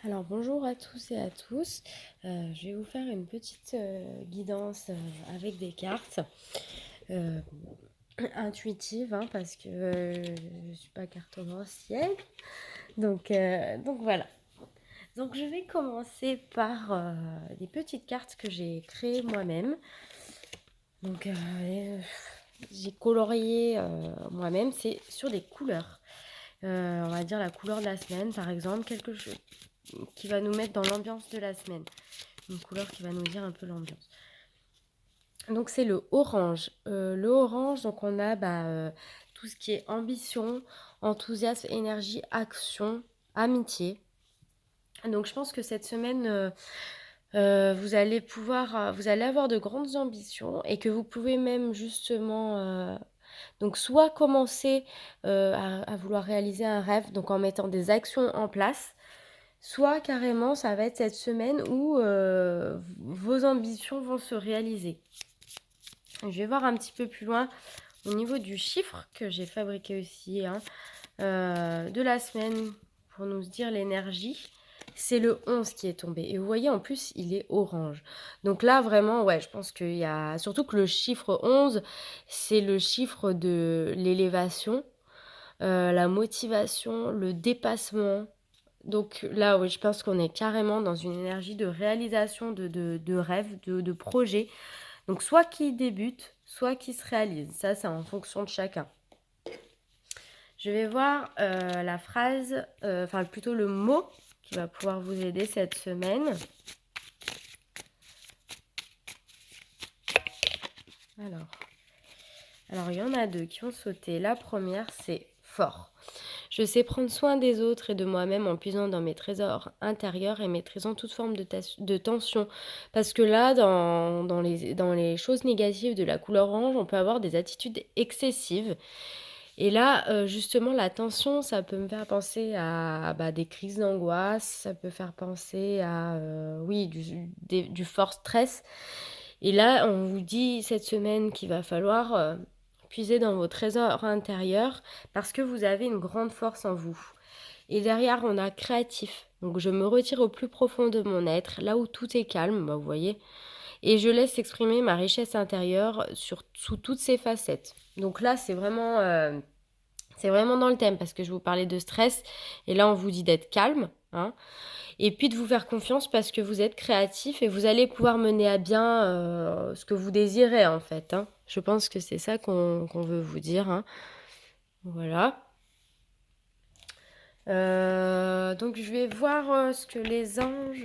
Alors bonjour à tous et à tous. Je vais vous faire une petite guidance avec des cartes euh, intuitives parce que je ne suis pas cartomancienne. Donc voilà. Donc je vais commencer par des petites cartes que j'ai créées moi-même. Donc j'ai colorié moi-même, c'est sur des couleurs. On va dire la couleur de la semaine par exemple, quelque chose qui va nous mettre dans l'ambiance de la semaine. Une couleur qui va nous dire un peu l'ambiance. Donc c'est le orange. Le orange, donc on a tout ce qui est ambition, enthousiasme, énergie, action, amitié. Donc je pense que cette semaine, vous allez avoir de grandes ambitions et que vous pouvez même justement, donc soit commencer à vouloir réaliser un rêve, donc en mettant des actions en place, soit carrément ça va être cette semaine où vos ambitions vont se réaliser. Je vais voir un petit peu plus loin au niveau du chiffre que j'ai fabriqué aussi de la semaine pour nous dire l'énergie. C'est le 11 qui est tombé. Et vous voyez, en plus, il est orange. Donc là, vraiment, ouais, je pense qu'il y a... Surtout que le chiffre 11, c'est le chiffre de l'élévation, la motivation, le dépassement. Donc là, oui, je pense qu'on est carrément dans une énergie de réalisation de rêves, de projets. Donc soit qui débute, soit qui se réalise. Ça, c'est en fonction de chacun. Je vais voir la phrase, enfin plutôt le mot qui va pouvoir vous aider cette semaine. Alors il y en a deux qui ont sauté. La première, c'est fort. Je sais prendre soin des autres et de moi-même en puisant dans mes trésors intérieurs et maîtrisant toute forme de tension. Parce que là, dans les choses négatives de la couleur orange, on peut avoir des attitudes excessives. Et là, justement, la tension, ça peut me faire penser à des crises d'angoisse, ça peut faire penser à, oui, du fort stress. Et là, on vous dit cette semaine qu'il va falloir puiser dans vos trésors intérieurs parce que vous avez une grande force en vous. Et derrière, on a créatif. Donc, je me retire au plus profond de mon être, là où tout est calme, vous voyez, et je laisse exprimer ma richesse intérieure sous toutes ses facettes. Donc là, c'est vraiment dans le thème parce que je vous parlais de stress et là on vous dit d'être calme, hein, et puis de vous faire confiance parce que vous êtes créatif et vous allez pouvoir mener à bien ce que vous désirez en fait. Hein. Je pense que c'est ça qu'on veut vous dire. Hein. Voilà. Donc je vais voir ce que les anges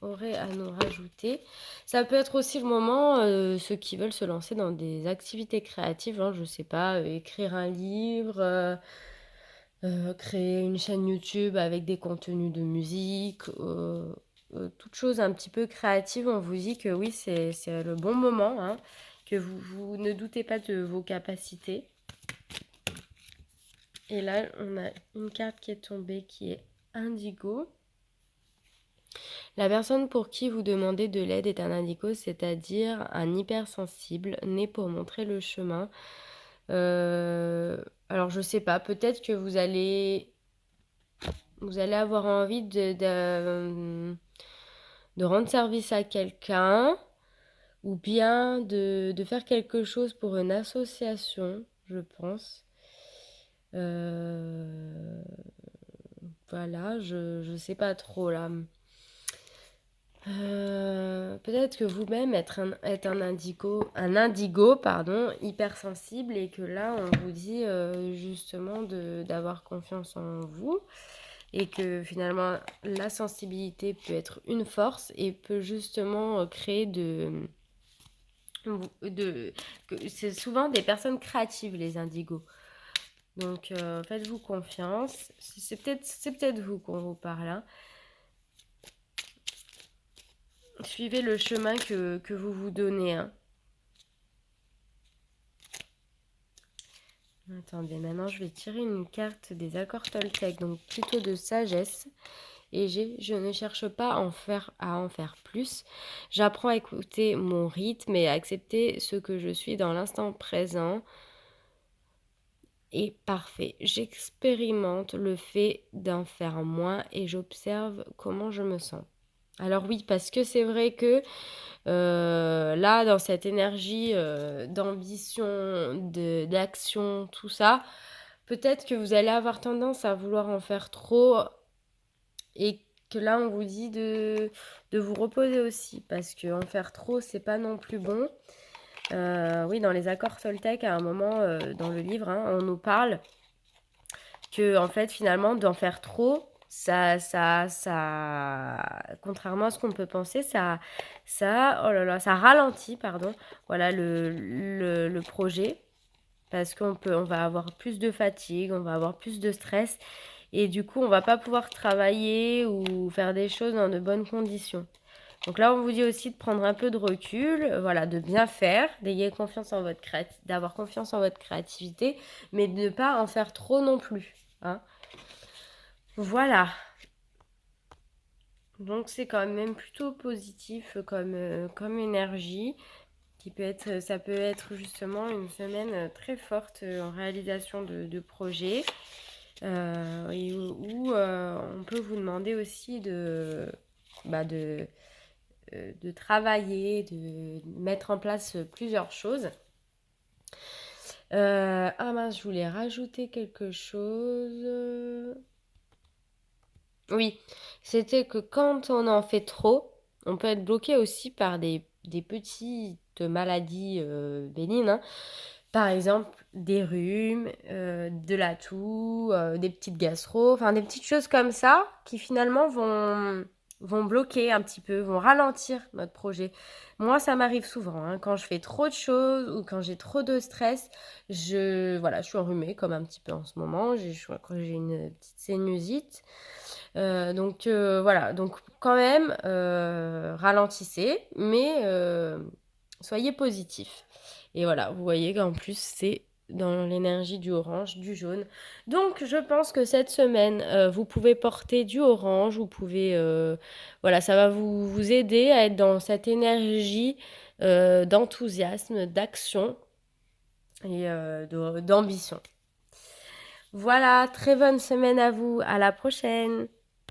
auraient à nous rajouter. Ça peut être aussi le moment, ceux qui veulent se lancer dans des activités créatives, hein, je sais pas, écrire un livre, créer une chaîne YouTube avec des contenus de musique, toute chose un petit peu créative, on vous dit que oui, c'est le bon moment, hein, que vous ne doutez pas de vos capacités. Et là, on a une carte qui est tombée qui est indigo. La personne pour qui vous demandez de l'aide est un indigo, c'est-à-dire un hypersensible, né pour montrer le chemin. Alors je sais pas, peut-être que vous allez avoir envie de rendre service à quelqu'un ou bien de faire quelque chose pour une association, je pense. Euh, voilà, je sais pas trop là. Peut-être que vous-même êtes un indigo pardon, hypersensible et que là on vous dit justement d'avoir confiance en vous et que finalement la sensibilité peut être une force et peut justement créer de c'est souvent des personnes créatives les indigos. Donc faites-vous confiance. C'est peut-être vous qu'on vous parle. Hein. Suivez le chemin que vous vous donnez. Hein. Attendez, maintenant je vais tirer une carte des accords Toltec, donc plutôt de sagesse. Et je ne cherche pas à en faire plus. J'apprends à écouter mon rythme et à accepter ce que je suis dans l'instant présent. Et parfait. J'expérimente le fait d'en faire moins et j'observe comment je me sens. Alors oui, parce que c'est vrai que, là, dans cette énergie, d'ambition, d'action, tout ça, peut-être que vous allez avoir tendance à vouloir en faire trop et que là, on vous dit de vous reposer aussi parce qu'en faire trop, c'est pas non plus bon. Oui, dans les accords Toltec, à un moment, dans le livre, hein, on nous parle que en fait, finalement, d'en faire trop, contrairement à ce qu'on peut penser, oh là là, ça ralentit, pardon, voilà, le projet parce on va avoir plus de fatigue, on va avoir plus de stress et du coup, on va pas pouvoir travailler ou faire des choses dans de bonnes conditions. Donc là, on vous dit aussi de prendre un peu de recul, voilà, de bien faire, d'avoir confiance en votre créativité, mais de ne pas en faire trop non plus, hein. Voilà. Donc c'est quand même plutôt positif comme énergie ça peut être justement une semaine très forte en réalisation de projets et où on peut vous demander aussi de travailler, de mettre en place plusieurs choses. Ah mince, je voulais rajouter quelque chose. Oui, c'était que quand on en fait trop, on peut être bloqué aussi par des petites maladies bénignes, hein. Par exemple, des rhumes, de la toux, des petites gastro, enfin des petites choses comme ça qui finalement vont bloquer un petit peu, vont ralentir notre projet. Moi, ça m'arrive souvent, hein, quand je fais trop de choses ou quand j'ai trop de stress, voilà, je suis enrhumée comme un petit peu en ce moment. Je crois que j'ai une petite sinusite. Voilà, donc quand même, ralentissez, mais soyez positif. Et voilà, vous voyez qu'en plus, c'est dans l'énergie du orange, du jaune. Donc, je pense que cette semaine, vous pouvez porter du orange, voilà, ça va vous aider à être dans cette énergie d'enthousiasme, d'action et d'ambition. Voilà, très bonne semaine à vous, à la prochaine.